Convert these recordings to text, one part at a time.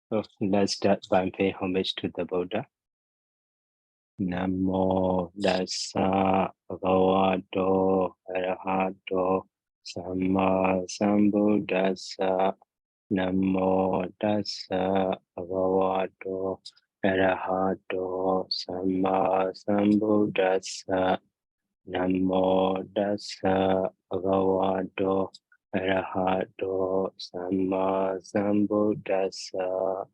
So let's start by paying homage to the Buddha. Namo Dassa Bhagavato Arahato Samma Sambuddhassa. Namo Dassa Bhagavato Arahato Samma Sambuddhassa. Namo Dassa Bhagavato Arahato Samma Sambuddhassa.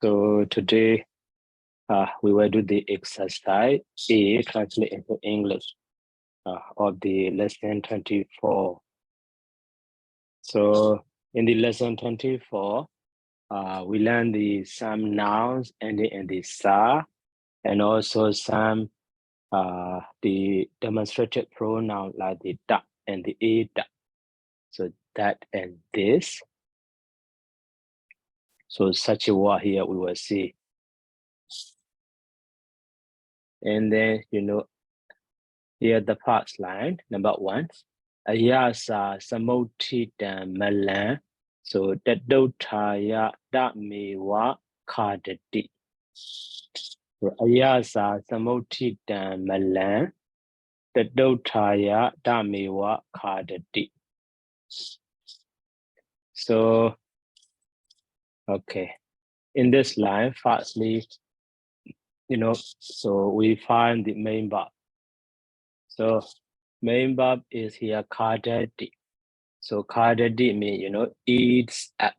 So today we will do the exercise A translate into English of the lesson 24. So in the lesson 24, we learn some nouns ending in the sa, and also some the demonstrated pronoun like the da and the a da. So that and this. So such a word here we will see. And then, here the past line, number 1. Ayasa samotitan malan. So tadotaya damewa kadati. Ayasa samotitan malan. Tadotaya damewa kadati. So, okay. In this line, firstly, so we find the main verb. So main verb is here kadati. So kadati means, eats up.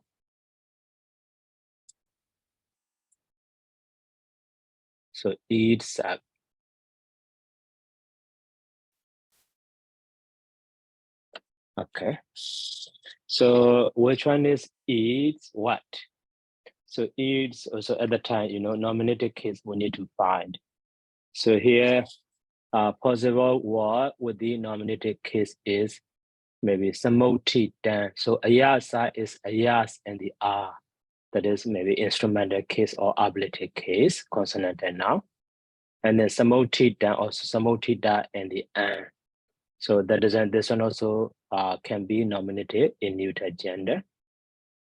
So eats up. Okay. So which one is eats what? So eats also at the time, nominative case we need to find. So here, possible word with the nominative case is maybe samoti dan. So ayasa is ayas and the r. That is maybe instrumental case or ablative case, consonant and noun. And then samoti dan, also samoti da and the an. So that is, this one also can be nominative in neuter gender.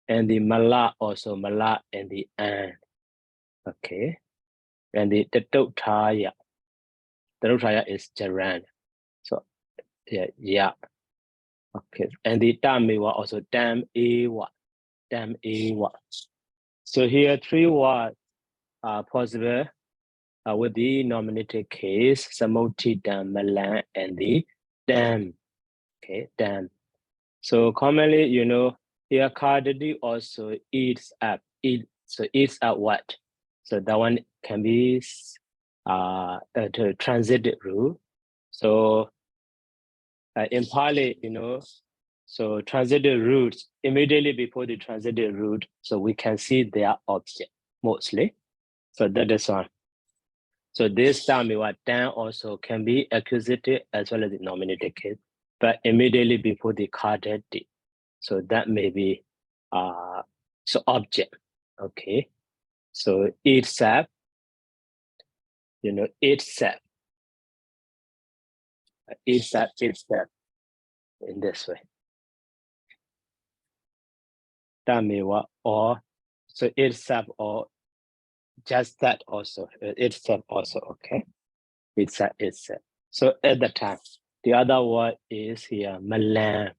And the mala also mala and the an. Okay. And the tatotaya. Tatotaya is jaran. So yeah. Okay. And the tamewa also dam ewa. Dam ewa. So here 3 words are possible with the nominative case, samoti dam malan and the dam. Okay, dam. So commonly, here kadadi also eats up. So eats up what? So that one can be the transitive root. So in Pali, so transitive roots immediately before the transitive root, so we can see their object mostly. So that is one. So this time what dan also can be accusative as well as the nominative case, but immediately before the kadadi. So that may be so object. Okay. So itself, itself in this way. Damewa or so itself or just that also. Itself also, okay. Itself. So at the time, the other word is here malam.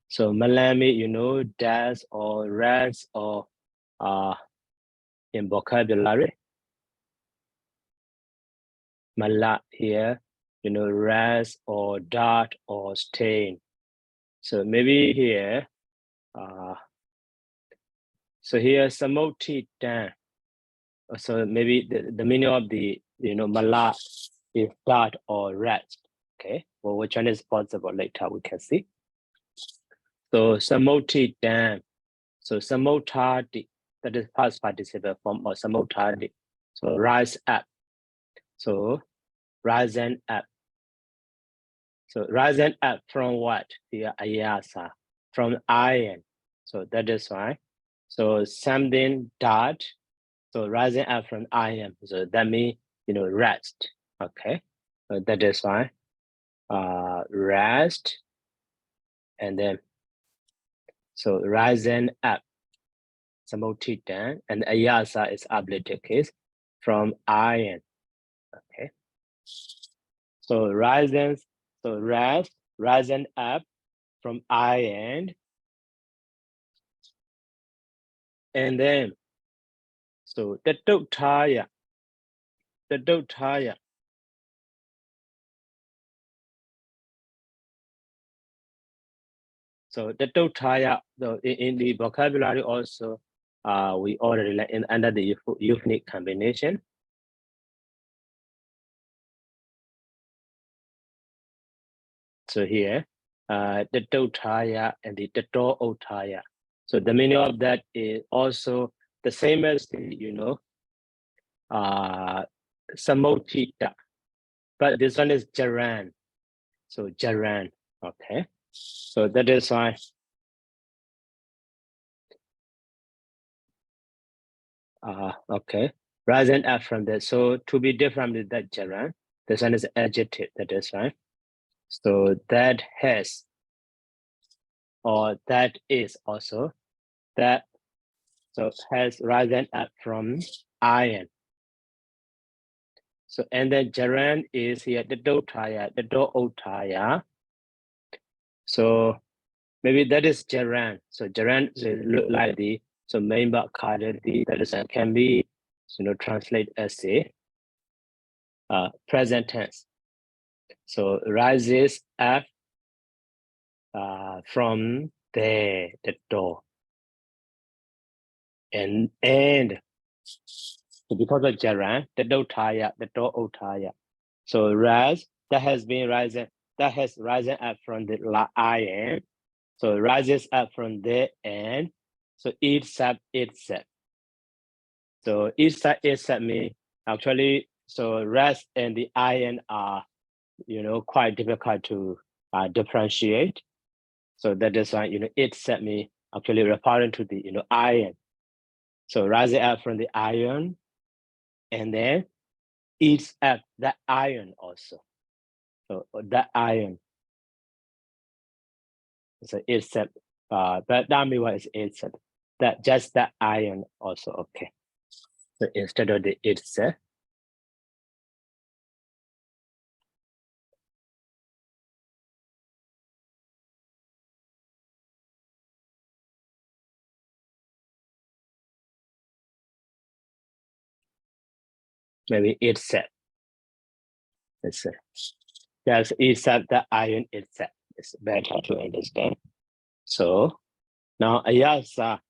So malam means, does or rests or in vocabulary. Mala here, rest or dart or stain. So maybe here, so here samoti dan. So maybe the meaning of the mala is dart or rest. Okay, well, which one is possible later we can see. So samoti dan. So samotadi, that is past participle form of samotadi. So rise up. So rising up. So rising up from what? Here, ayasa, from iron. So that is why. So something that, so rising up from iron. So that means, rest. Okay. So that is why. Rest. And then, so rising up. Samotitan, and ayasa is ability case from iron. Okay. So rising up from iron, and then so the dotaya. So the dotaya, in the vocabulary also, we already like under the unique combination. So here, the dotaya and the otaya. So the meaning of that is also the same as the, samotita, but this one is jaran. So jaran, okay. So that is why. Okay. Rising up from that. So to be different with that jaran, this one is adjective. That is right. So that has, or that is also that. So has risen up from iron. So and then jaran is here the otaya. So maybe that is jaran. So jaran look like the member carded that is can be translate as a present tense. So rises up from the door, and so because of jaran, the door otaya. So rise that has risen up from the iron. So rises up from there, and so eats up itself. So eats up itself means actually, so rest and the iron are quite difficult to differentiate. So that is why itself means actually referring to the iron. So rising up from the iron, and then eats up that iron also. So that iron. So itself, but that means what is itself? That just that iron also, okay. So instead of the itself. Maybe itself. Let's say. Yes, itself, the iron itself. It's better to understand. So now ayasa.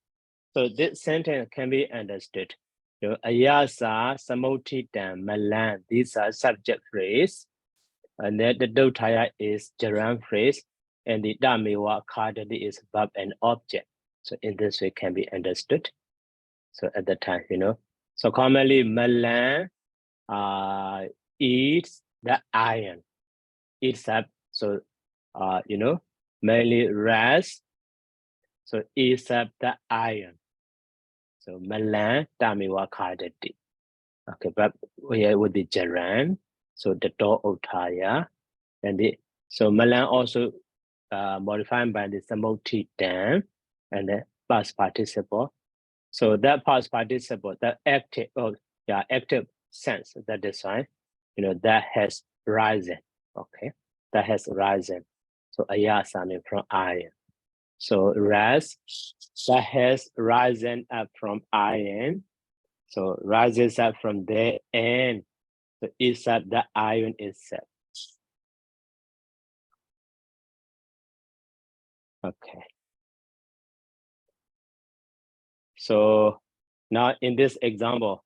So this sentence can be understood. Ayasa, samotitan, malan. These are subject phrase. And then the dotaya is gerund phrase. And the damewa cardinally is verb and object. So in this way can be understood. So at the time, So commonly malan eats the iron. Eats up. So mainly rest. So eats up the iron. So malan damewa cardinally. Okay, but here would be jaran. So the otaya. And so malan also modified by the samotitan and the past participle. So that past participle, the active, active sense, that is why, that has risen. Okay, that has risen. So ayasa means from iron. So rise, that has risen up from iron. So rises up from there, and so is up the iron itself. Okay. So now in this example,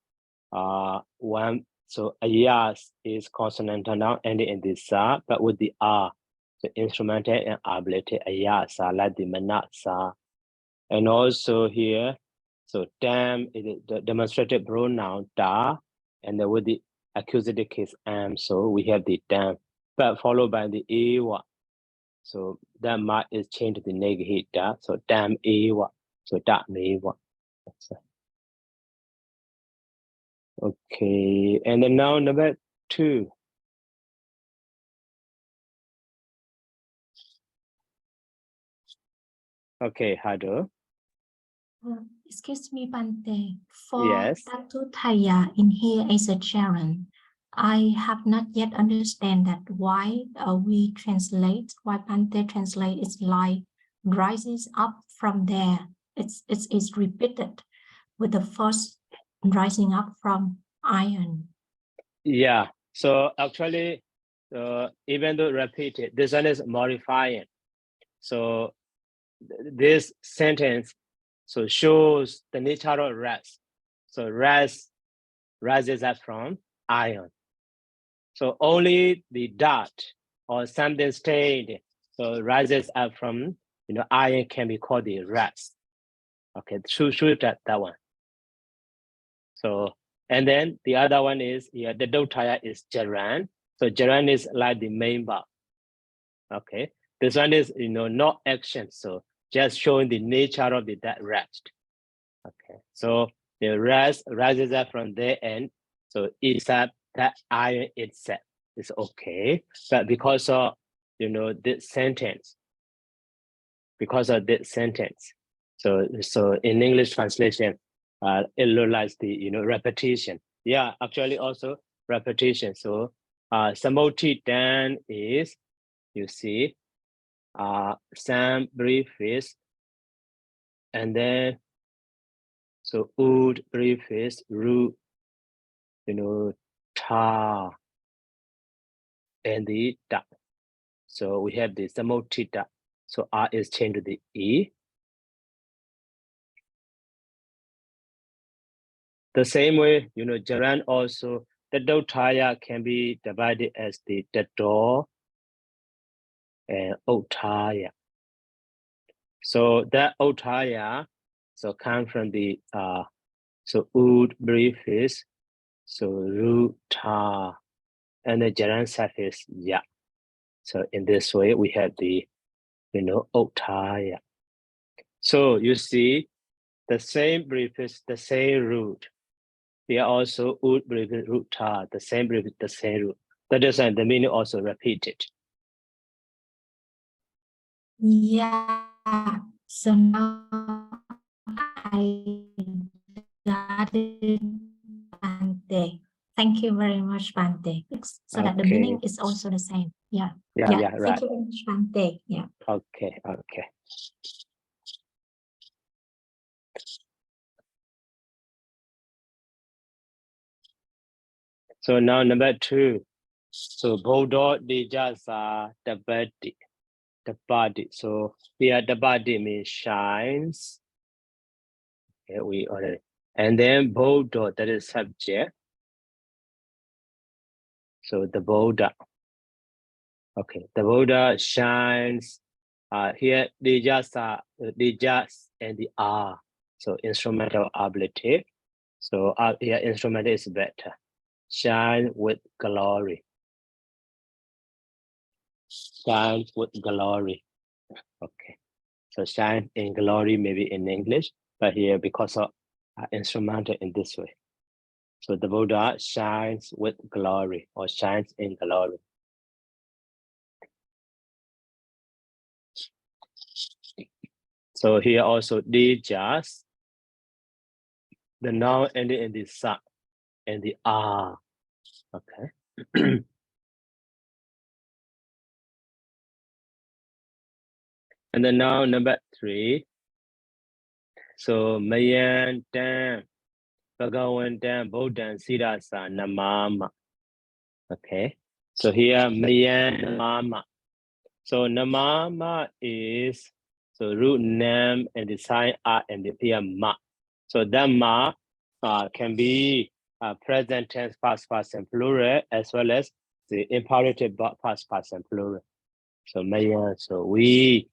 so ayas is consonantal noun ending in the sa, but with the r, so instrumental and ability ayasa, like the manasa. And also here, so tam is the demonstrative pronoun da, and then with the accusative case am, so we have the dam. but followed by the ewa. So that ma is changed to the negative da. So dam ewa. So da mewa. Okay, and then now number 2. Okay, Hado. Excuse me, Bante. For Yes. Tatutaya in here is a Charan. I have not yet understand that why we translate, why Bante translate is like rises up from there. It's repeated with the first rising up from iron. Yeah. So actually, even though repeated, this one is modifying. So this sentence shows the nature of rest. So rest rises up from iron. So only the dot or something stained rises up from iron can be called the rest. Okay, shoot that one. So and then the other one is the dotaya is Jaran. So Jaran is like the main verb. Okay, this one is not action, so just showing the nature of that rest. Okay, so the rest rises up from their end, so it's up that iron itself is okay, but because of this sentence, so in English translation, it looks like the repetition. Yeah, actually also repetition. So samoti dan is, you see, some preface, and then so ud preface, root, ta, and the da. So we have the samoti da. So R is changed to the E. The same way, Jaran also, the dotaya can be divided as the door and otaya. So that otaya, come from the ud preface, so ruta, and the Jaran suffix ya. So in this way, we have the otaya. So you see, the same prefix, the same root. They are also ud prefix root ta, the same prefix, the same root. That is the meaning also repeated. Yeah. So now I got it, Bante. Thank you very much, Bante. So that the meaning is also the same. Yeah. Yeah, right. Thank you very much, Bante. Yeah. Okay. So now number 2. So Bodo Dijasa the body. So here the body means shines. Okay, we already. And then Bodo, that is subject. So the Buddha. Okay, the Buddha shines. Here Dijasa, Dijas and the R. So instrumental ablative. So here instrumental is better. Shine with glory. Shine with glory. Okay. So shine in glory, maybe in English, but here because of instrumental in this way. So the Buddha shines with glory or shines in glory. So here also Dijas, the noun ending in the sa and the R. Okay. And then now number 3. So Mayan Dan, Bhagawan Dan, Bodhan Sidasa Namama. Okay. So here Mayan Namama. So Namama is root name and the sign R and the peer ma. So that ma can be present tense past and plural, as well as the imperative past and plural. So Mayan, so we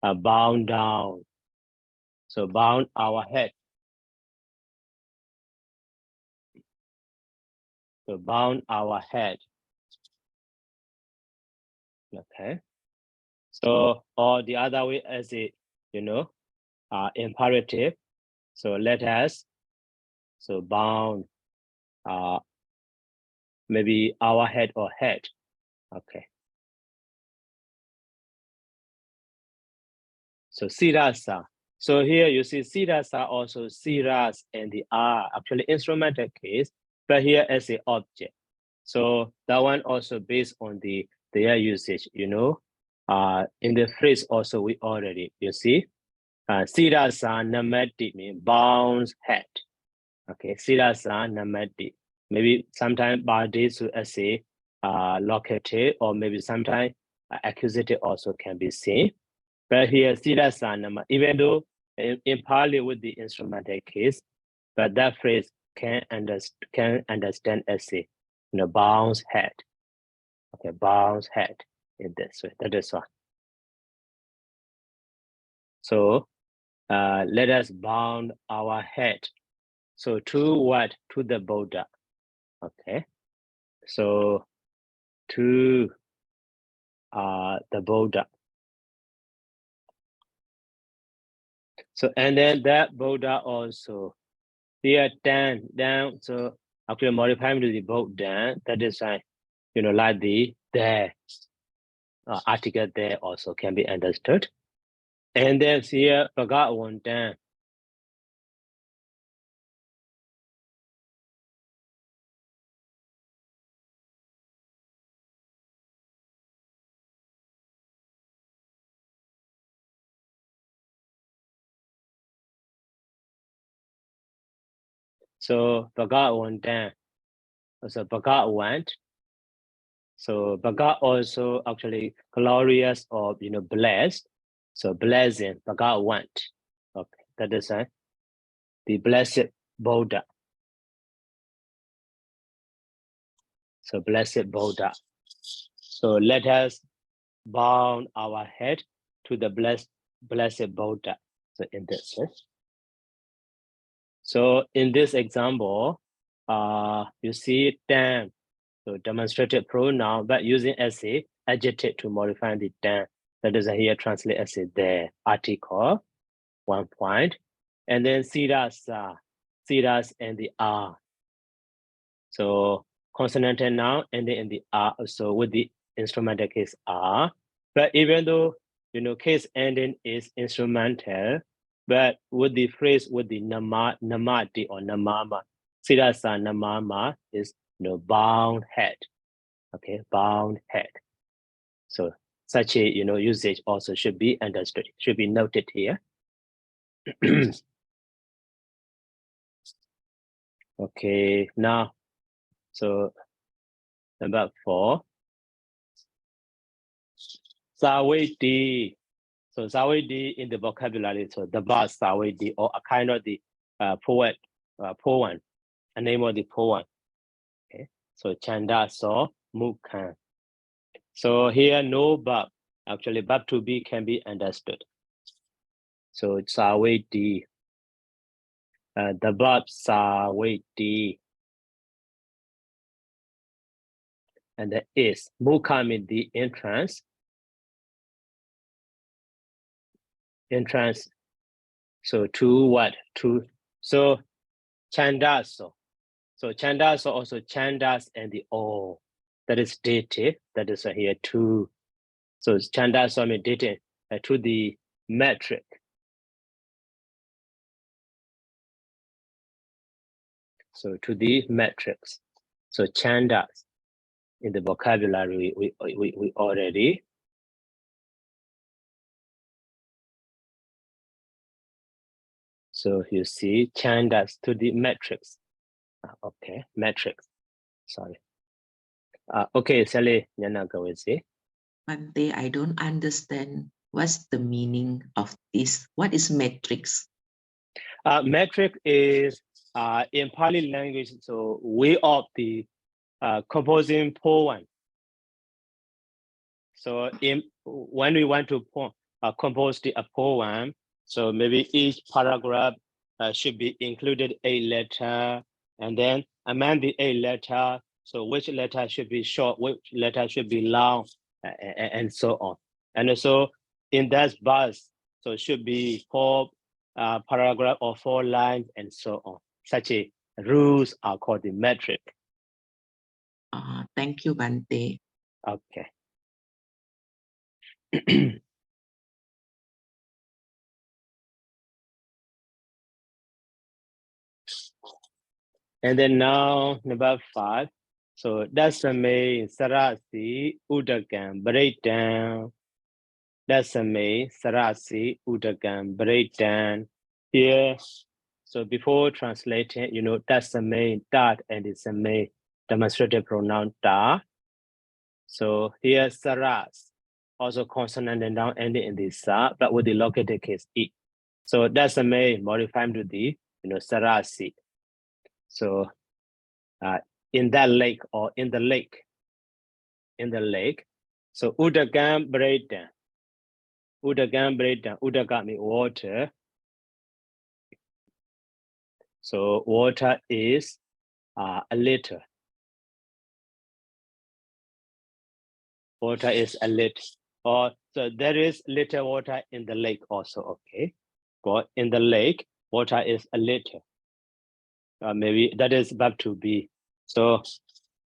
are bound down. So bound our head. So bound our head. Okay. So, or the other way as a, imperative. So let us, so bound, maybe our head or head. Okay. So sirasa. So here you see sirasa also siras and the are actually instrumental case, but here as a object. So that one also based on their usage, in the phrase also we already, you see, sirasa namati means bounds head. Okay, sirasa namati. Maybe sometimes by this to say locative, or maybe sometimes accusative also can be seen. But here sirasa nama, even though in Pali with the instrumental case, but that phrase can understand as a bounce head. Okay, bounce head in this way. That is one. So let us bound our head. So to what? To the Buddha. Okay. So to the Buddha. So and then that Buddha also here down. So actually modifying to the Buddha. That is like like the there article there also can be understood. And then here Bhagavan down. So Bhagavan down. So Bhagavan. So Bhagat also actually glorious or blessed. So blessing Bhagavan. Okay, that is the blessed Buddha. So blessed Buddha. So let us bound our head to the blessed Buddha. So in this way. So in this example, you see damn. So demonstrated pronoun, but using as a adjective to modify the damn. That is here translate as a the article, 1 point. And then siras and the are. So consonantal noun and then in the are. So with the instrumental case are. But even though case ending is instrumental, but with the phrase with the namati or namama, sirasa namama is bound head. Okay, bound head. So such a usage also should be understood, should be noted here. Okay, now so number 4. Sawedi. So Sawedi in the vocabulary, so the bus Sawedi or a kind of the poet, poem, a name of the poem. Okay, so Chanda so Mukhan. So here no verb, actually verb to be can be understood. So Sawedi, the verb Sawedi. And the is Mukha means the entrance. So to what? To so Chandaso. So Chandaso also Chandas and the O. That is dative. That is here to. So Chandaso means dative to the metric. So to the metrics. So Chandas in the vocabulary we already. So you see Chandas to the metrics. Okay, metrics. Sorry. Okay, Sally, Bhante, I don't understand what's the meaning of this. What is metrics? Metric is in Pali language, so way of the composing poem. So when we want to compose a poem, so maybe each paragraph should be included a letter, and then among the a letter, so which letter should be short, which letter should be long. and so on. And so in that bus, so it should be 4 paragraph or 4 lines and so on. Such a rules are called the metric. Thank you, Bante. Okay. And then now number 5. So that's the main Sarasi Udagam breakdown. That's the main Sarasi Udagam breakdown. Here, so before translating, you know, that's the main that and it's the main demonstrative pronoun da. So here Saras, also consonant and noun ending in the sa, but with the located case e. So that's the main modifying to the, you know, Sarasi. So in that lake or in the lake. So Udagam breakdown. Udagam breakdown. Udaga means water. So water is a liter. Water is a liter. Or so there is liter water in the lake also. Okay. But in the lake, water is a liter. Maybe that is verb to be. So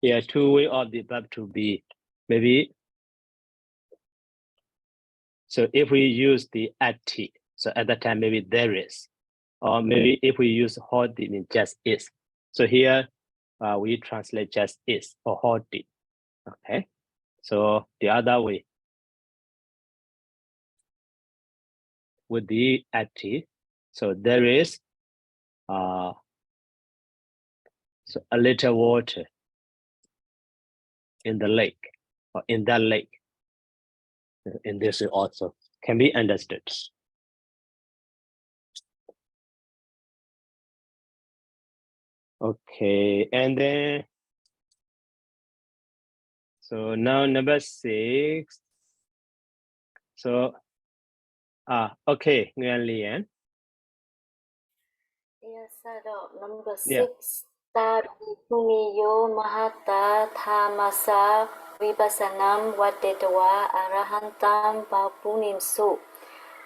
here, 2 way of the verb to be. Maybe. So if we use the ati, so at that time maybe there is, or maybe if we use hodi, mean just is. So here we translate just is or hodi. Okay. So the other way with the ati, so there is so a little water in the lake or in that lake. In this way also can be understood. Okay, and then so now number 6. So okay, Nguyen Lian. Yes, number Yeah. 6. Tadikumiyo mahata thamasa vipassanam vadetwa arahantam papunimsu.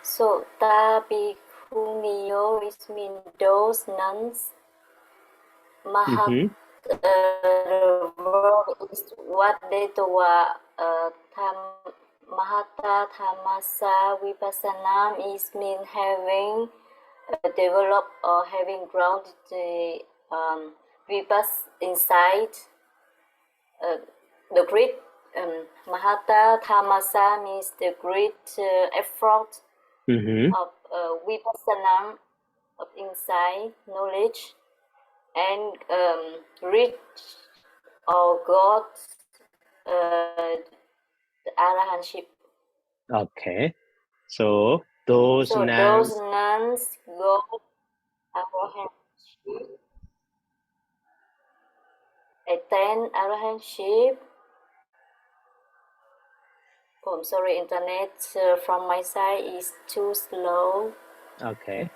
So Tabikumiyo is mean those nuns. Mahat the verb is vadetwa mahata thamasa vipassanam is mean having develop or having grounded the vipas inside the great mahata tamasa means the great effort of vipassana of insight knowledge and reach or got the arahantship. Okay. So those So nuns. those nuns got arahantship, attain arahantship. Oh, I'm sorry, internet from my side is too slow. Okay.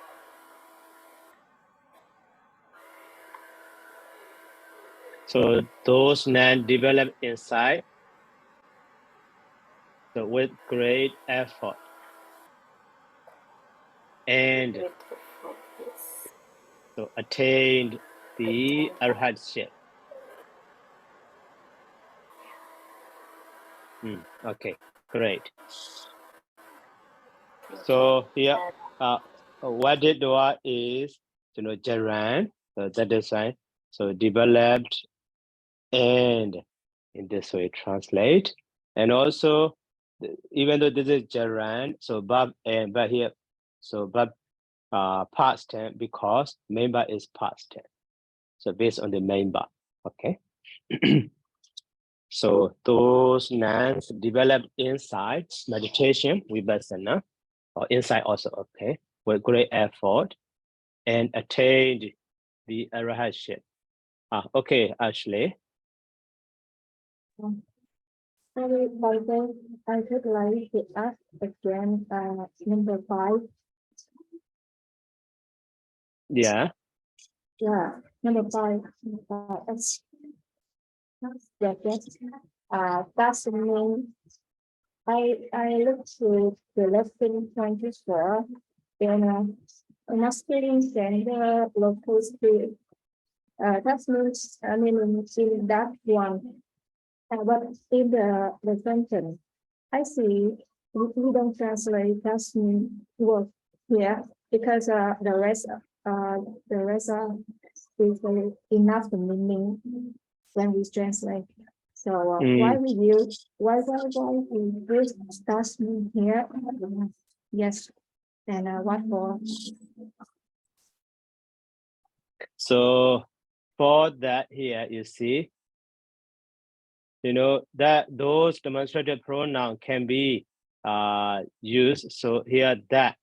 So those nuns develop insight. So with great effort. And Great effort, yes. so attained the arhatship. Okay, great. So here, what they do is, you know, Jaran, so that is right. So developed and in this way translate. And also, even though this is Jaran, so verb and but here, so verb past tense because member is past tense. So based on the member, okay. So those nouns developed inside meditation vipassana or inside also, okay, with great effort and attained the arhatship. Okay, Ashley. Sorry, I would like to ask again, number 5. Yeah. Yeah, number 5. That's doesn't mean I look to the lesson 24 in a masculine gender local spirit. That means, I mean, in that one, but in the sentence, I see we don't translate that word here because the rest is enough meaning when we translate. So why we use we use that here? Yes, and what for? So for that here, you see, you know, that those demonstrative pronoun can be used. So here that,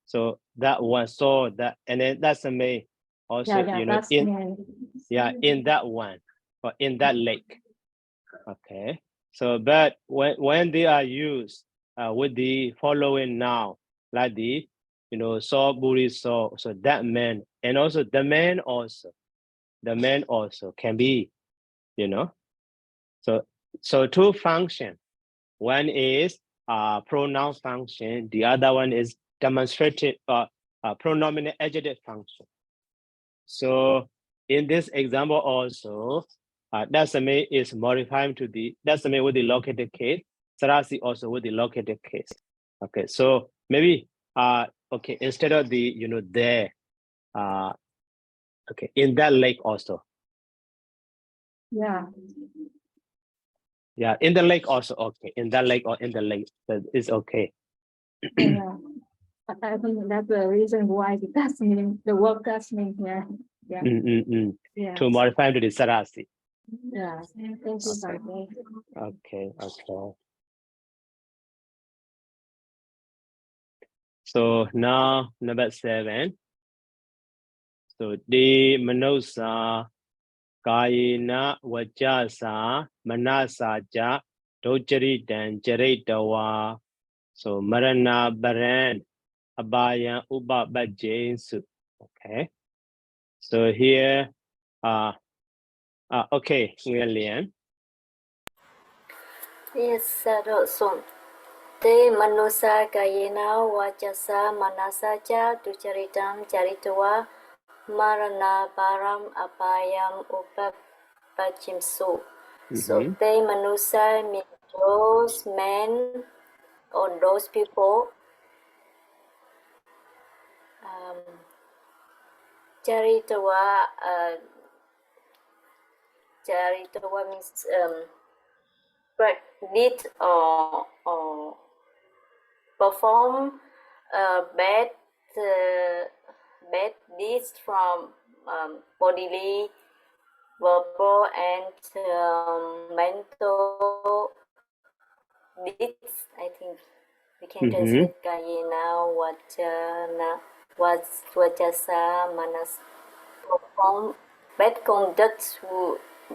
so that one, so that, and then that's the main also, Yeah, you know, that's in that one or in that lake. Okay, so but when they are used with the following noun, like the, you know, saw booty saw, so that man, and also the man also can be, you know, so two function. One is pronoun function, the other one is demonstrative pronominal adjective function. So in this example also, Dasame is modifying to the Dasame with the located case, Sarasi also with the located case. Okay, so maybe okay, instead of the, you know, there, okay, in that lake also. Yeah. Yeah, in the lake also, okay, in that lake or in the lake, that is okay. Yeah. I think that's the reason why it does mean the word does mean here. Yeah. Yeah. To modify to the Sarasi. Yeah. Thank you, Bante. Okay, okay. So now number 7. So the Manosa Kayina Wajasa Manasa Ja Dojari Dan Jaritawa. So Marana Baran Abaya Uba Bajinsu. Okay. So here okay, Lian. Yes, so Te manusa kayena wajasa manasa ja ducharitam charitawa marana param apayam upapachimsu. So te manusa mean those men or those people. Charitawa means did or perform bad deeds from bodily, verbal, and mental deeds. I think we can translate kayena wajasa manas, perform bad conduct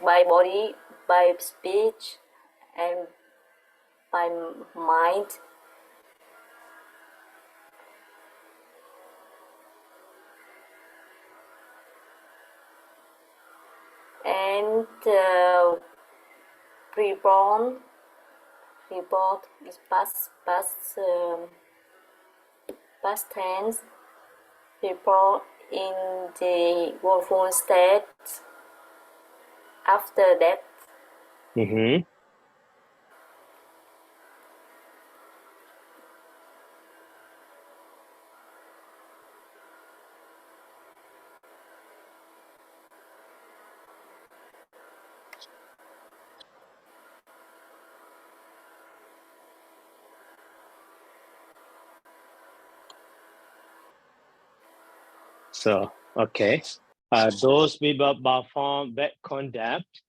by body, by speech, and by mind. And reborn is past tense. Reborn in the woeful state after death. So, okay. Those people perform bad conduct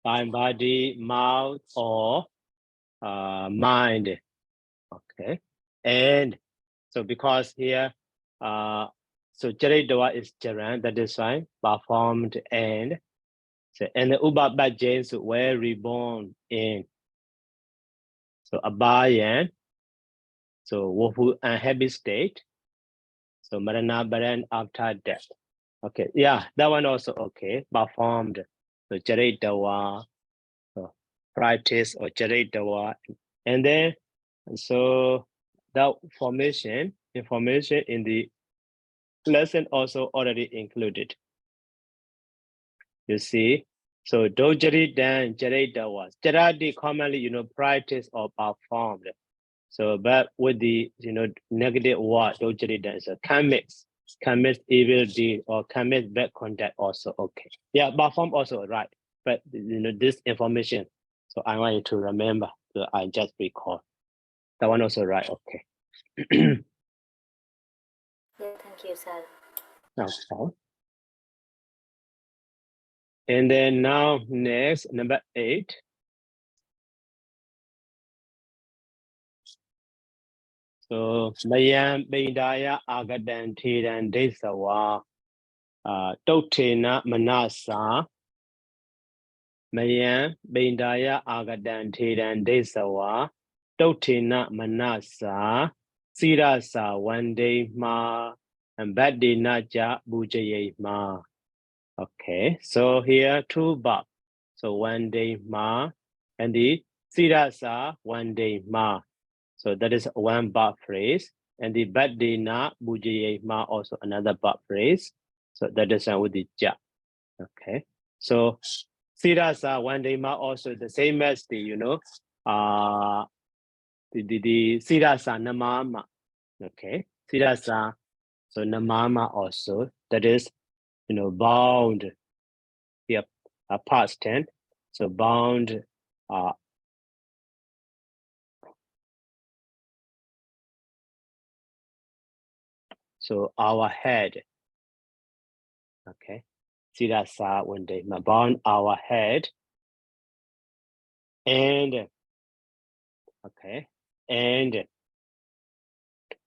by body, mouth, or mind. Okay. And so because here, so Jaridawa is Jaran, that is why performed and so and the Ubaba James were reborn in. So Abayan, so woeful unhappy state. So Marana Baran after death. Okay, yeah, that one also okay. Performed. So Jaridawa, so practice or Jaridawa And then, so that information in the lesson also already included. You see, so dojari dan jarita was jarati commonly, practice or performed. So, but with the, negative word, dojari dan, so commit evil deed or commit bad conduct also okay. Yeah, perform also right. But this information, so I want you to remember. So I just recall that one also right. Okay. Yeah, thank you, sir. Okay. And then now next, number 8. So Mayam Bindaya Agadan Tidan Desawa Dotina Manasa Mayam Bindaya Agadan Tidan Desawa Dotina Manasa Sirasa one day ma and Badi Naja Bujaye ma. Okay, so here 2 verbs. So one day ma and the Sirasa one day ma. So that is one verb phrase. And the Badi na Bujaye ma also another verb phrase. So that is with the ja. Okay. So Sirasa one day ma also the same as the the Sirasa namama. Okay. Sirasa. So namama also that is bound. Here past tense. So bound so our head. Okay. Sirasa one day bound our head. And okay, and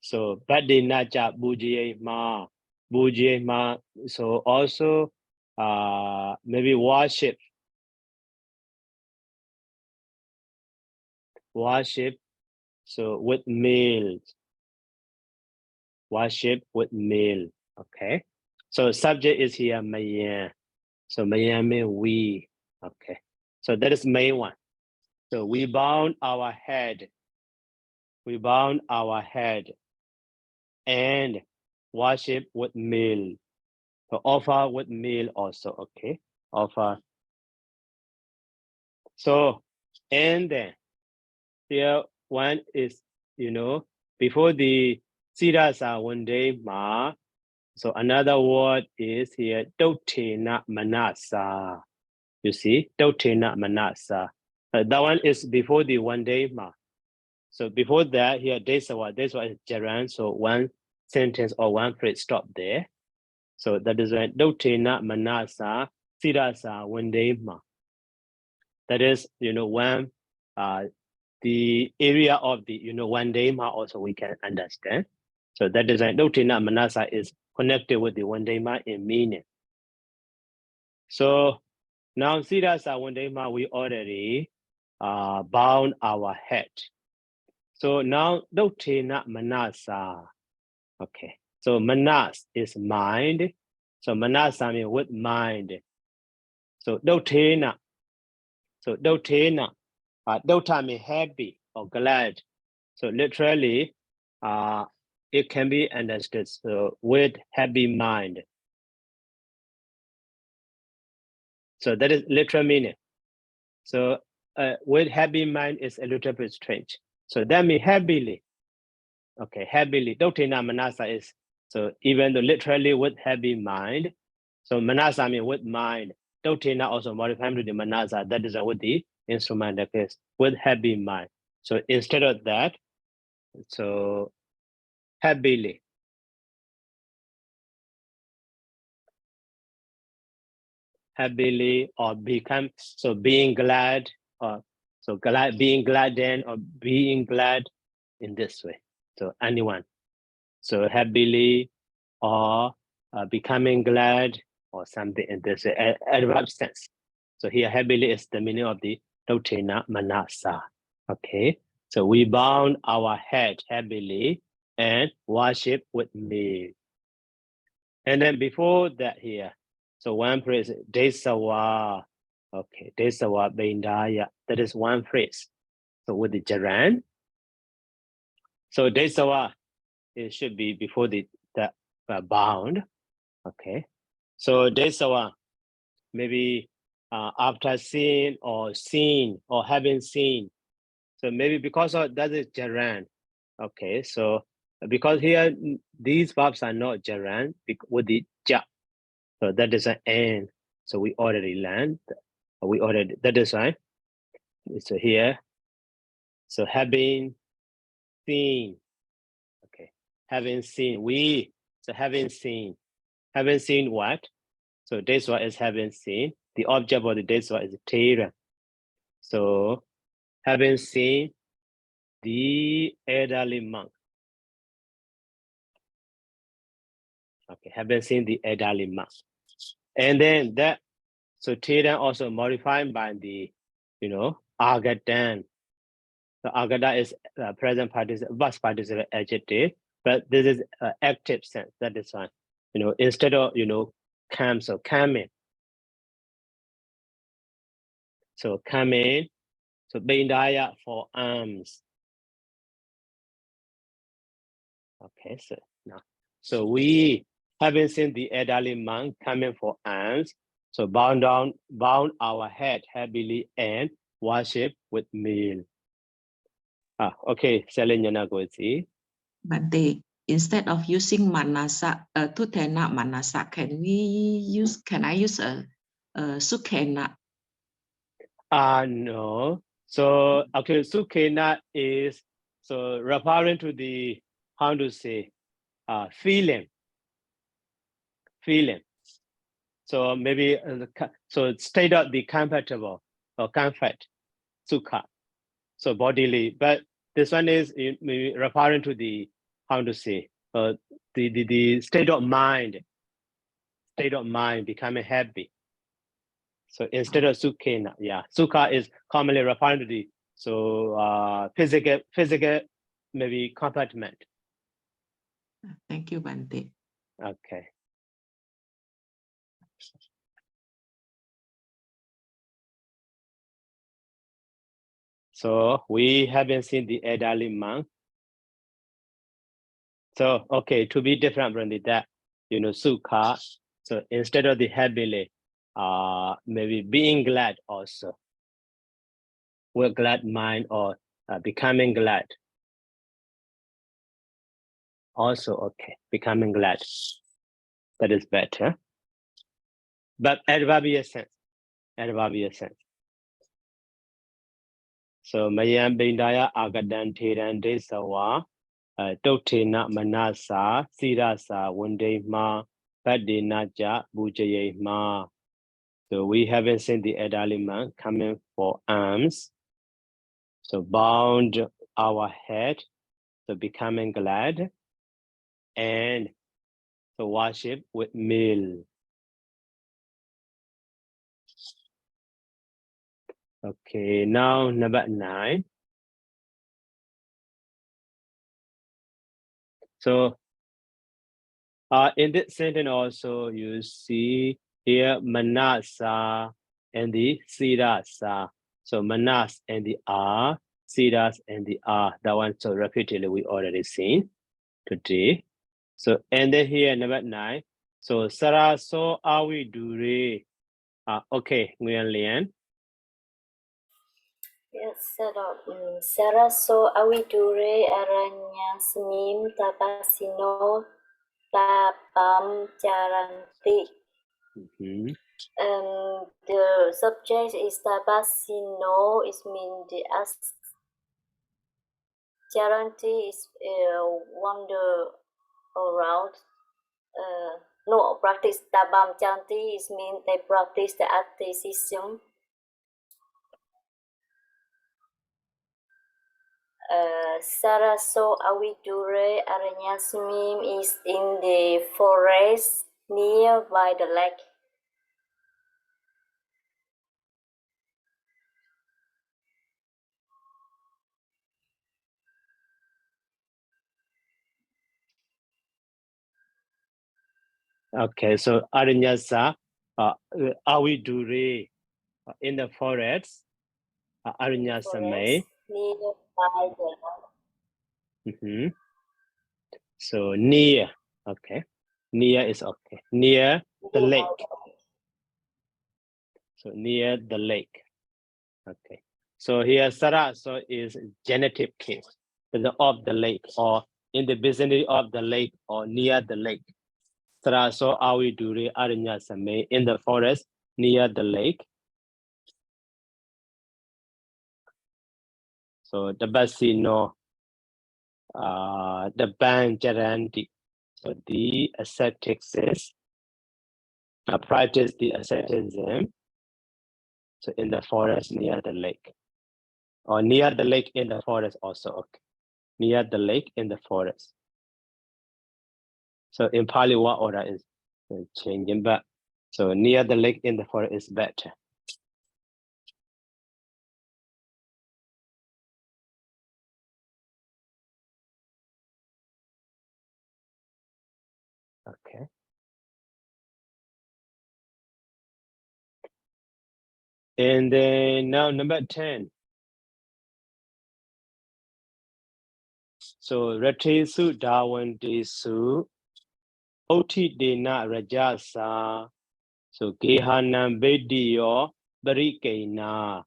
so Badi Naja Bujiye Ma so also maybe worship so with meals, worship with meal. Okay, so subject is here Mayan, so Mayan means we. Okay, so that is main one. So we bound our head and worship with meal. So offer with meal also, okay? Offer. So, and then here one is, before the Sirasa one day ma. So another word is here, Dotena Manasa. You see, Dotena Manasa. That one is before the one day ma. So before that, here, Desawa is Jaran. So one sentence or one phrase stop there. So that is when Dotena Manasa Sirasa one day ma. That is, when the area of the, one day ma also we can understand. So that is when Dotena Manasa is connected with the one day ma in meaning. So now Sirasa one day ma we already bound our head. So now Dotena Manasa. Okay. So Manas is mind. So Manasa means with mind. So Dotena. So Dotena. Dota means happy or glad. So literally, it can be understood with happy mind. So that is literal meaning. So with happy mind is a little bit strange. So that means happily. Okay, happily. Dotena Manasa is, so even though literally with happy mind, so Manasa means with mind. Dotena also modified to the Manasa, that is with the instrument that is with happy mind. So instead of that, so happily. Happily or become, so being glad or so glad, being glad then or being glad in this way. So anyone. So happily or becoming glad or something in this adverb sense. So here happily is the meaning of the Dotena Manasa. Okay. So we bound our head happily and worship with me. And then before that here, so one phrase, Desawa. Okay, Desawa Bindaya. That is one phrase. So with the gerund. So Desawa, it should be before the bound. Okay. So Desawa, maybe after seeing or having seen. So maybe because of that is gerund. Okay, so because here these verbs are not gerund with the ja, so that is an and. So we already learned. That is right. So here, so having seen. Okay, having seen having seen what? So this one is having seen. The object of this one is Tera. So having seen the elderly monk. Okay, having seen the elderly monk. And then that, so Tera also modified by the, agatan. So agata is present participle, past participle adjective, but this is active sense. That is fine. Instead of, come, so come in. So come in. So bindaya for arms. Okay, so now, so we haven't seen the elderly monk coming for arms. So bound our head heavily and worship with meal. Okay, Selena go see. But instead of using manasa, tutena manasa, can I use a sukena? No. So okay, sukena is so referring to the, how to say, feeling. So maybe so state of the comfortable or comfort, sukha. So bodily, but this one is referring to the, how to say, the state of mind becoming happy. So instead of sukhena, sukha is commonly referring to the physical maybe compartment. Thank you, Bante. Okay. So we haven't seen the elderly monk. So okay, to be different from that, sukha. So instead of the happily, maybe being glad also. With glad mind or becoming glad. Also okay, becoming glad. That is better. But adverbial sense. So Mayam Bindaya Agadan Teran Desawa Totena Manasa Sirasa Wunde Ma Badinaja Bujaye Ma. So we haven't seen the elderly man coming for arms. So bound our head, so becoming glad, and so worship with meal. Okay, now number 9. So in this sentence also you see here manasa and the sirasa. So manas and the are, siras and the are. That one so repeatedly we already seen today. So and then here number 9. So saraso awi dure. Okay, Nguyen Lian. Yes, Saraso awidure aranya smim tapasino tapam charanti. The subject is tapasino, it means the as charanti is wander around. No, practice tabam charanti is mean they practice the asceticism. Saraso awidure aranyasmim is in the forest nearby the lake. Okay, so Aranyasa awidure in the forest. Aranyasame. nearby the Mhm. So near, okay. Near is okay. Near the lake. So near the lake. Okay. So here Sara so is genitive case. Of the lake or in the vicinity of the lake or near the lake. Sara so awi dure arinya same in the forest near the lake. So the basino the ban jaranti. So the ascetics practice the asceticism. So in the forest near the lake. Or near the lake in the forest also okay. Near the lake in the forest. So in Pali what order is changing but so near the lake in the forest is better. Okay. And then now number 10. So Ratesu Dawandesu Oti Dena Rajasa. So Gehanam Bediyo Barikena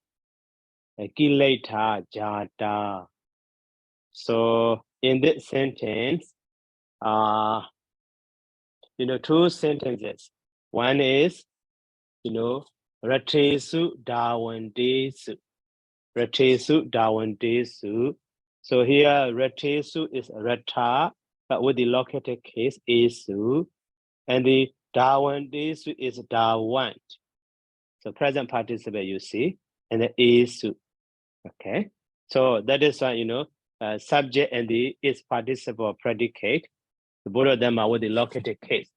Kileta Jata. So in this sentence, two sentences. One is, Ratesu Dawandesu. Ratesu Dawandesu. So here Ratesu is Rata, but with the located case Esu. And the Dawandesu is Dawant. So present participle you see, and the Esu. Okay. So that is why, subject and the is participle predicate. Both of them are with the located case.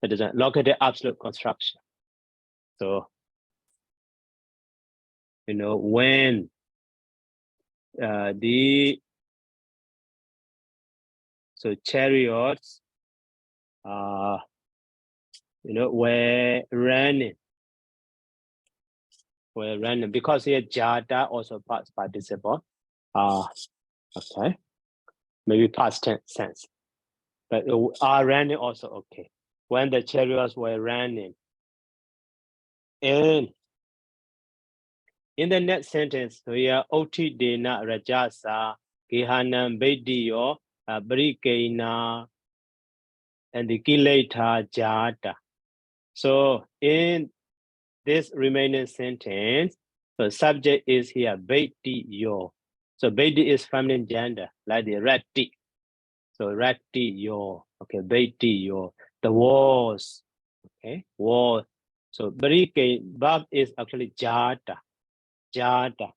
That is a located absolute construction. So, when chariots, were running, because here Jada also past participle. Okay, maybe past tense sense, but are running also okay. When the chariots were running, and in the next sentence, here Oti Dena Rajasa Gehanam Bediyo Brikena and the Kileta Jata. So in this remaining sentence, the subject is here Bediyo. So Bedi is feminine gender, like the Rati. So Ratiyo, okay, Bediyo. The walls, okay, wall. So Brike verb is actually Jata. Jada.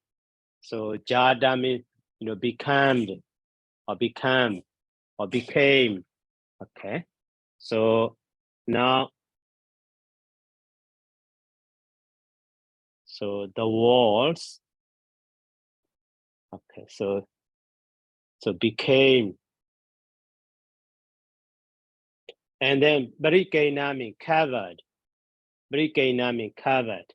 So Jada means, become or become or became. Okay. So now, so the walls. Okay. So became. And then Barikena means covered. Barikena means covered.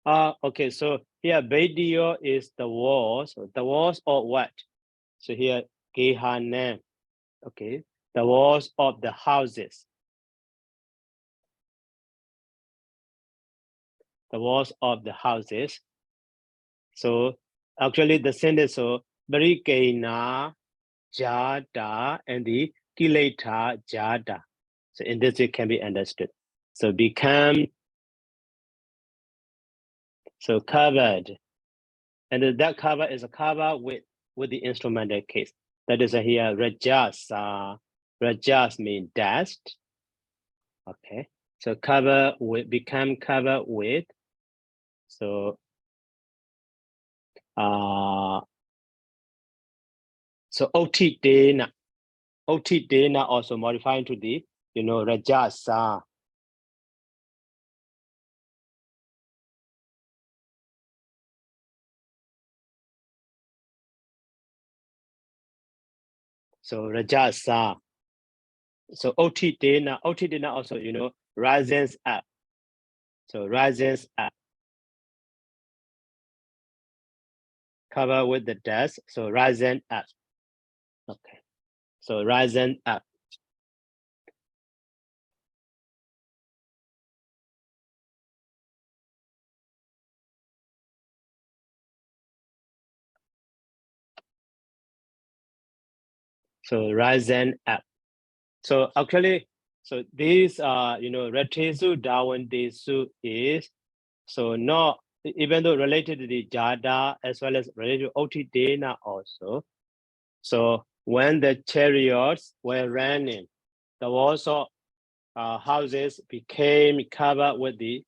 Okay. So here Bedio is the walls. So the walls of what? So here Gehanem. Okay. The walls of the houses. The walls of the houses. So actually the sentence so Barikena Jada and the Kileta Jada. So in this it can be understood. So become so covered. And that cover is a cover with the instrumental case. That is here Rajas. Rajas means dust. Okay. So cover with become cover with. So so Oti Dena. Oti Dena also modifying to the, Rajasa. So Rajasa. So Oti Dena also, rises up. So rises up. covered with the dust. So risen up. Okay. So risen up. So risen up. So actually, so these are, Retesu Darwin Desu is, so not, even though related to the Jada as well as related to Oti Dana also. So when the chariots were running, the walls of houses became covered with the,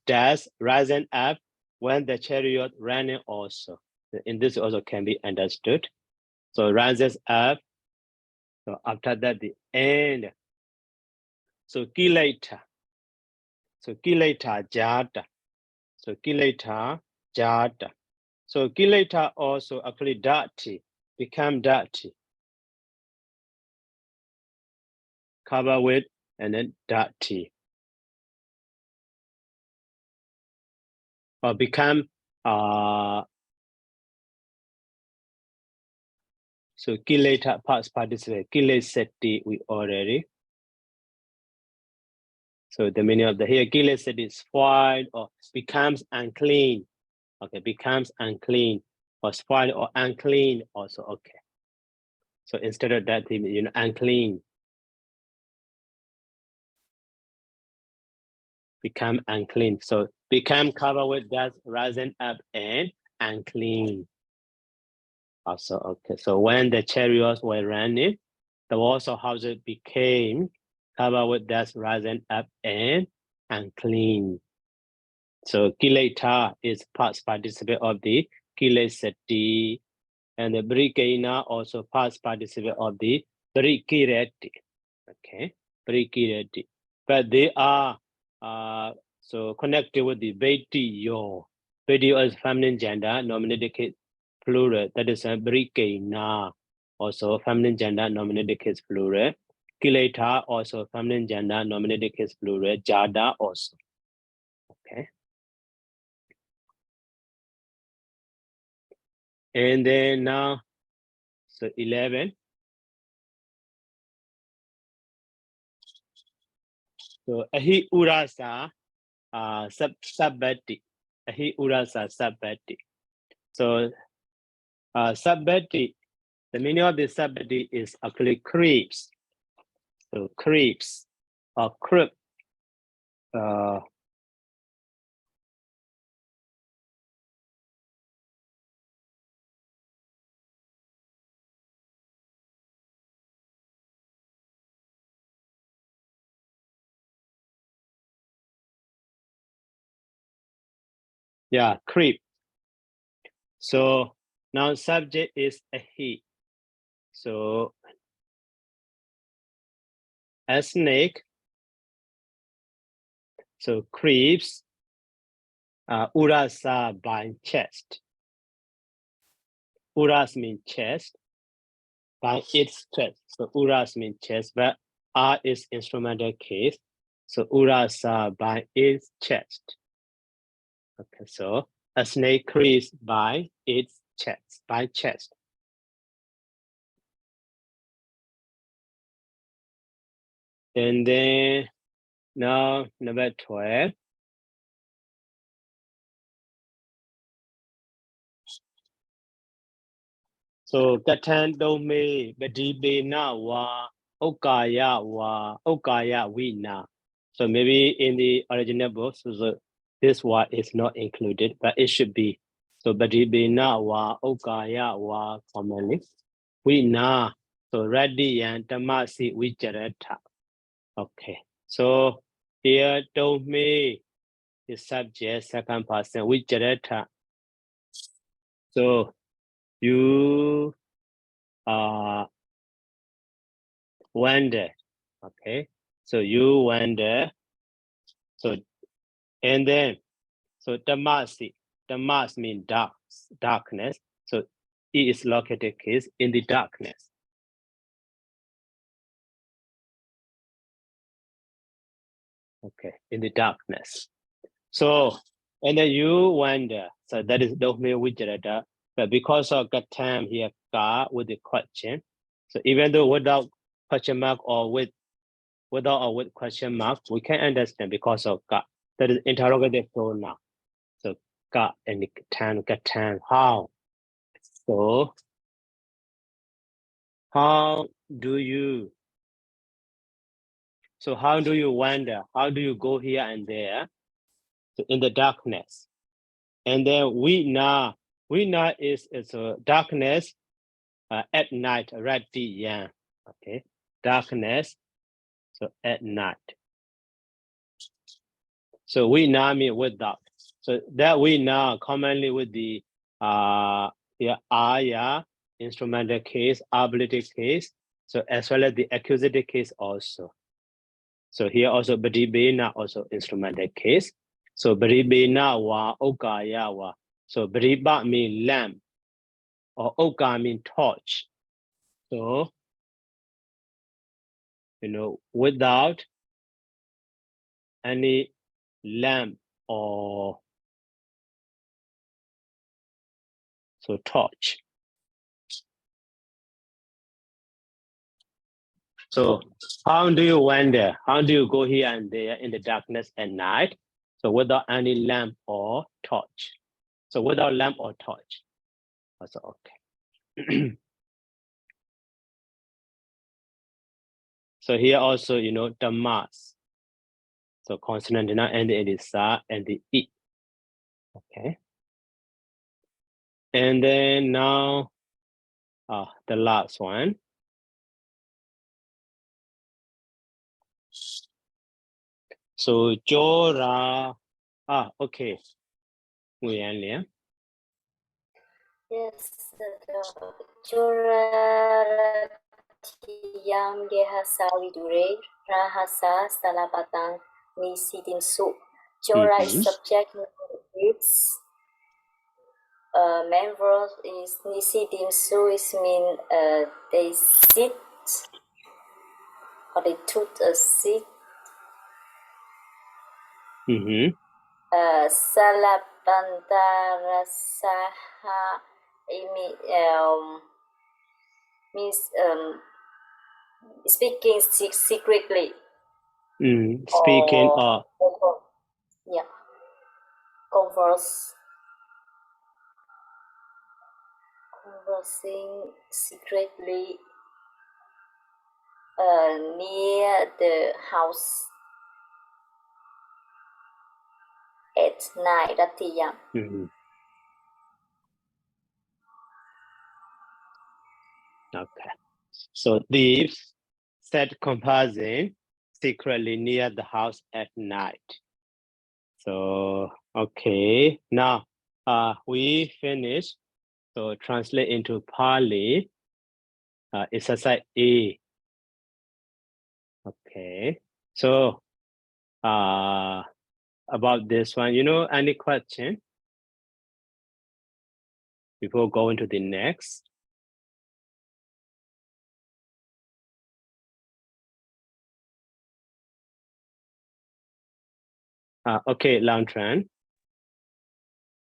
dust rising up when the chariot running also. And this also can be understood. So rises up. So after that, the end. So kilata. So kilata jata. So kilata jata. So kilata also actually dirty, become dirty. Cover with and then dirty. Or become so kilata past participle, kileseti we already. So the meaning of the here kileseti is spoiled or becomes unclean. Okay, becomes unclean or spoiled or unclean also. Okay. So instead of that, unclean. Become unclean. So become covered with dust, rising up and unclean. Also, okay. So when the chariots were running, the walls of houses became covered with dust, rising up and unclean. So kileta is past participle of the kilesati, and the brikena also past participle of the brikireti. Okay, brikireti. But they are so connected with the betiyo. Betiyo is feminine gender, nominated case plural. That is a brikena, also feminine gender, nominated case plural. Kileta also feminine gender, nominated case plural. Jada also. Okay. And then now, so 11. So ahi urasa sabbati. Ahi urasa sabbati. So sabbati, the meaning of the sabbati is actually creeps. So creeps or creep. Yeah, creep. So now subject is a he. So a snake. So creeps. Urasa by chest. Uras means chest. By its chest. So uras means chest, but R is instrumental case. So urasa by its chest. Okay, so a snake creeps by its chest, by chest. And then now number 12. So katan dome badibena wa okaya wina. So maybe in the original book, so this word is not included, but it should be. So badibena wa okaya wa commonly. Wina. So radiyan tamasi vijarata. Okay. So here dome is subject, second person vijarata. So you wonder. Okay, so you wonder. So and then so tamasi means darkness. So it is located case in the darkness. Okay, in the darkness. So and then you wonder. So that is dome vijarata. But because of the time here, ka with the question. So even though without question mark or without or with question mark, we can understand because of ka. That is interrogative pronoun. So ka and katan, how? So how do you? So how do you wander? How do you go here and there? So in the darkness. And then we now is a darkness at night, rati yang. Okay, darkness. So at night. So we now mean without. So that we now commonly with the aya, instrumental case, ablative case. So as well as the accusative case also. So here also Badibena also instrumental case. So Badibena wa okaya wa. So Badiba mean lamp or oka mean torch. So without any lamp or so torch. So how do you wander? How do you go here and there in the darkness at night? So without any lamp or torch. So without lamp or torch. Also okay. So here also, the mass. So consonant and it is sa and the e. Okay. And then now the last one. So Jora. Okay. Nguyen Liang. Yes, Jora Tiang Dehasa Vidure Rahasa Salapatang Nisidim Su. Jora is subject, it's main verb is Nisidim Su is mean they sit or they took a seat. Salapantarasaha means speaking secretly. Speaking or yeah, conversing secretly near the house at night at young. Okay. So thieves sat composing secretly near the house at night. So okay, now we finished. So translate into Pali. Exercise A. Okay. So about this one, any question before going to the next? Okay, Lang Tran.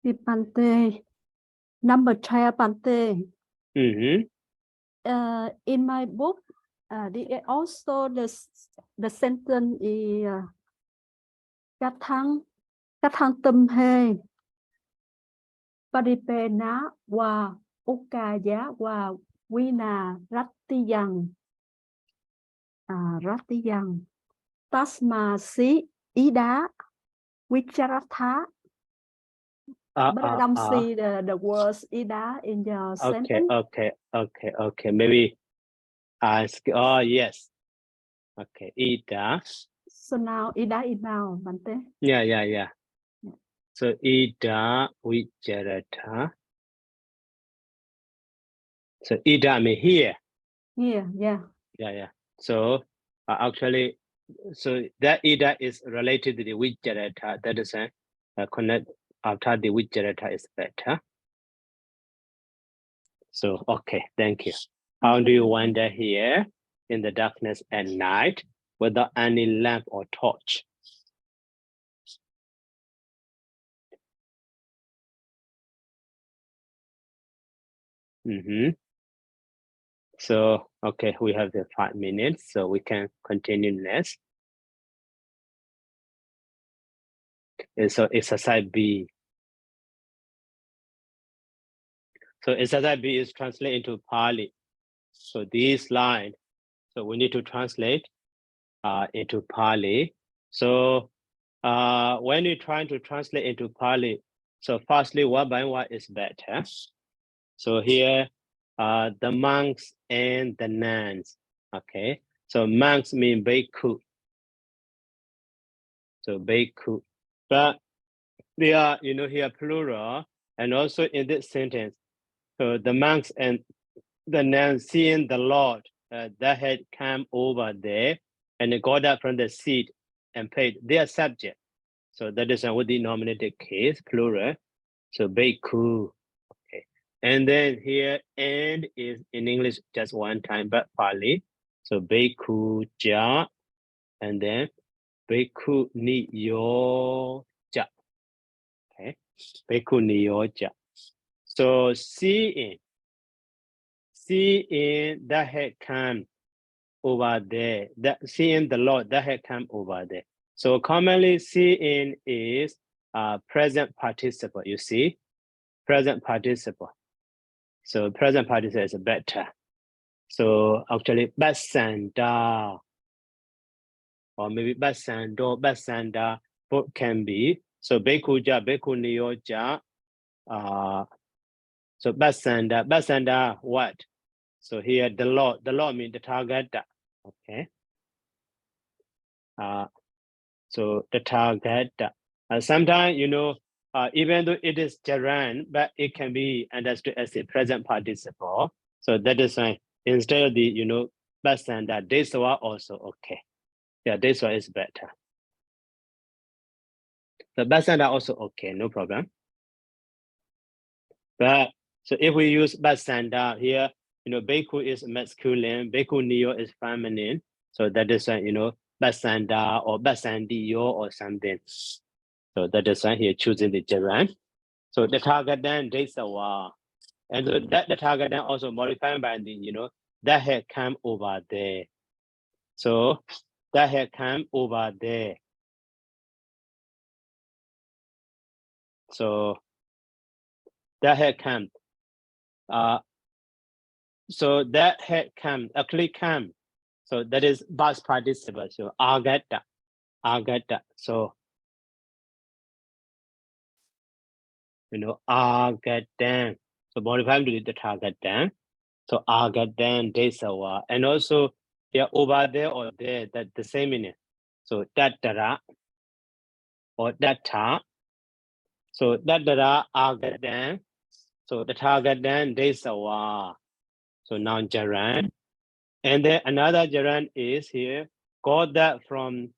Bante, number 12, Bante. In my book, also the sentence is Kathang Tum He Paripena wa Ukaya wa Wina Ratiyang Tasma Si Ida Vicharatha. But I don't see the words Ida in your sentence. Okay. Maybe ask. Oh, yes. Okay, Ida. So now Ida is now, Bante. Yeah. So Ida Vicharatha. So Ida mean here. Yeah. So actually, so that Ida is related to the Vicharatha. That is connect after the Vicharatha is better. So okay, thank you. How do you wander here in the darkness at night without any lamp or torch? So, okay, we have the 5 minutes, so we can continue next. And so exercise B. So exercise B is translated into Pali. So this line, so we need to translate into Pali. So when you're trying to translate into Pali, so firstly, one by one is better. So here, the monks and the nuns, okay? So monks mean bhikkhu. So bhikkhu. But they are, here plural, and also in this sentence, so the monks and the nuns seeing the Lord that had come over there and they got up from the seat and paid their subject. So that is what the nominated case, plural. So bhikkhu. Okay. And then here, and is in English just one time, but Pali. So bhikkhu ja, and then bhikkhu niyo ja. Okay. Bhikkhu niyo ja. So seeing that had come over there, that seeing the Lord that had come over there. So commonly seeing is present participle, you see, present participle. So present participle is better. So actually basanda, or maybe basando, basanda, both can be. So bhikkhuja, bhikkhu niyoja, so basanda, what? So here the Lord means the target, okay? So the target, sometimes, even though it is gerund, but it can be understood as a present participle. So that is why instead of the, basanda, this one also okay. Yeah, this one is better. The basanda also okay, no problem. But so if we use basanda here, bhikkhu is masculine, bhikkhu niyo is feminine. So that is why, basanda or basandiyo or something. So that is why here choosing the gerund. So the target then desawa. And so that the target then also modified by the, that had come over there. So that had come over there. So that had come. So that had come, actually come. So that is past participle. So agata. So agatan. So modify to the target then. So agatan desawa. And also yeah, over there or there, that the same meaning. So datara or data. So datara agatan. So the target then desawa. So now gerund. And then another gerund is here, got that from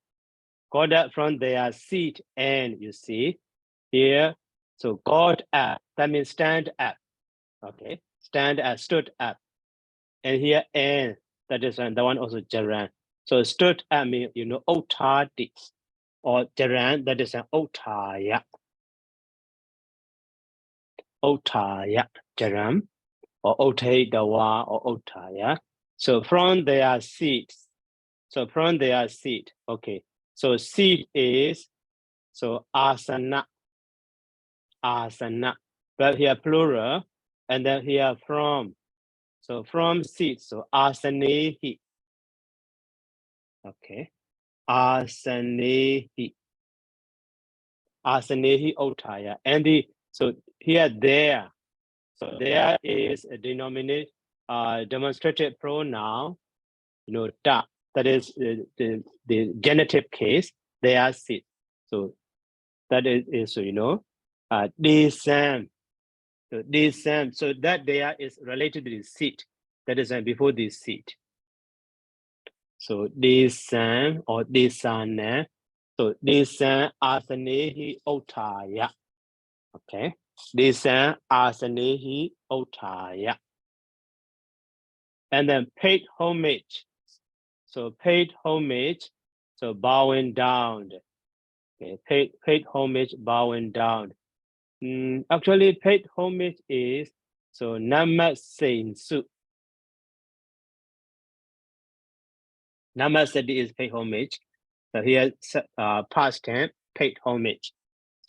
their seat, and you see here, so got up, that means stand up. Okay, stand up, stood up. And here, and that is the one also gerund. So stood up means, otadi, or gerund, that is an otaya. Otaya, gerund, or ote dawa, or otaya. So from their seats. So from their seat, okay. So seat is, so asana, but here plural, and then here from. So from seat, so asanehi. Okay, asanehi otaya. And so here there, so there is a denominated demonstrative pronoun, ta. That is the genitive case, they are seat. So that is descend. So descend. So that there is related to the seat. That is before the seat. So descend or descend. So descend asanehi otaya. Okay. Descend asanehi otaya. And then paid homage. So paid homage. So bowing down. Okay, paid homage, bowing down. Actually, paid homage is, So Namaste Su. Namaste is paid homage. So here past tense paid homage.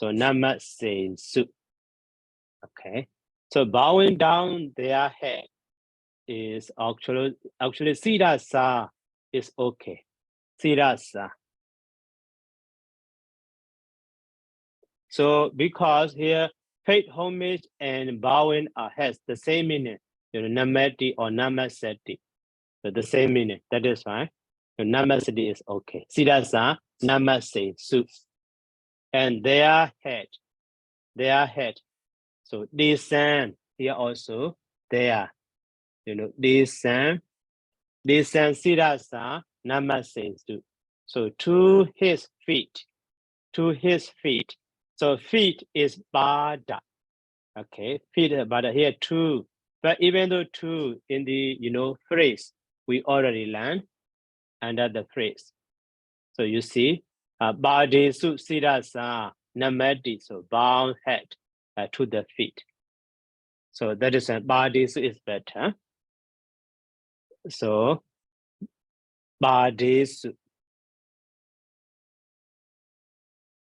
So Namaste Su. Okay. So bowing down their head is actually Siddhasa is okay. Siddhasa. So because here paid homage and bowing has the same meaning, Namati or Namasati. So the same meaning. That is fine. So Namasati is okay. Siddhasa, Namaste, Su. And their head. So descend here also there. Descend Siddhasa, Namaste, Su. So to his feet. So feet is Bada. Okay, feet is Bada here two. But even though two in the phrase we already learned under the phrase. So you see, Badi Su Siddhasa Namati, so bound head to the feet. So that is Badi Su is better. So Badi Su.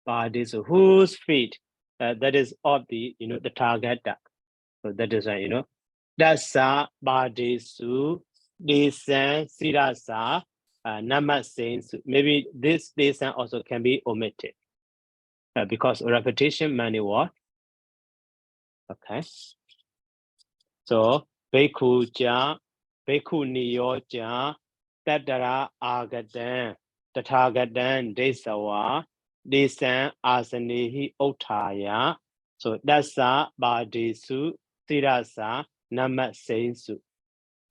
Badi Su, whose feet? That is of the the target. So that is Dasa Badi Su Desan Siddhasa Namaste. Maybe this Desan also can be omitted because repetition many word. Okay. So Bhikkhu Ja, Bhikkhu Niyo Ja, Tattara Agatan, Tathagatan Desawa, Desan Asanehi Ottaya. So Dasa Badisu Siddhasa Namasensu.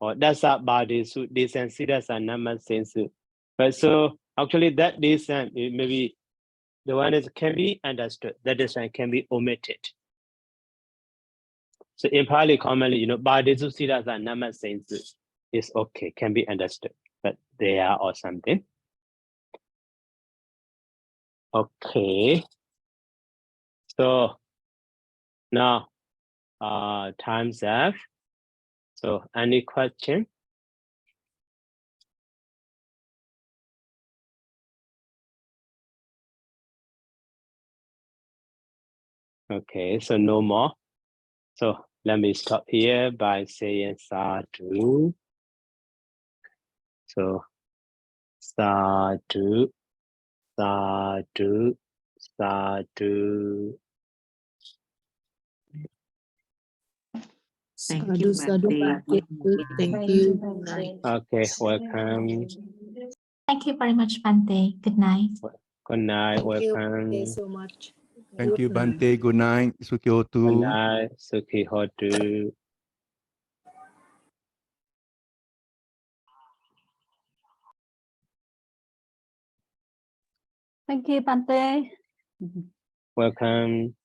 Or Dasa Badisu Desan Siddhasa Namasensu. But so actually that Desan maybe the one is can be understood. That Desan can be omitted. So in Pali, commonly, Badisu Siddhasa Namasensu is okay, can be understood, but there or something. Okay. So now time's up. So any question? Okay, so no more. So let me stop here by saying sadhu. So sadhu, sadhu, sadhu. Thank you, Bante. Thank you. Good night. Okay, welcome. Thank you very much, Bante. Good night. Good night, Thank you welcome. so much. Thank you, Good night. Bante. Good night. Good Sukyotu. night, Sukhi Hotu. Thank you, Bante. Welcome.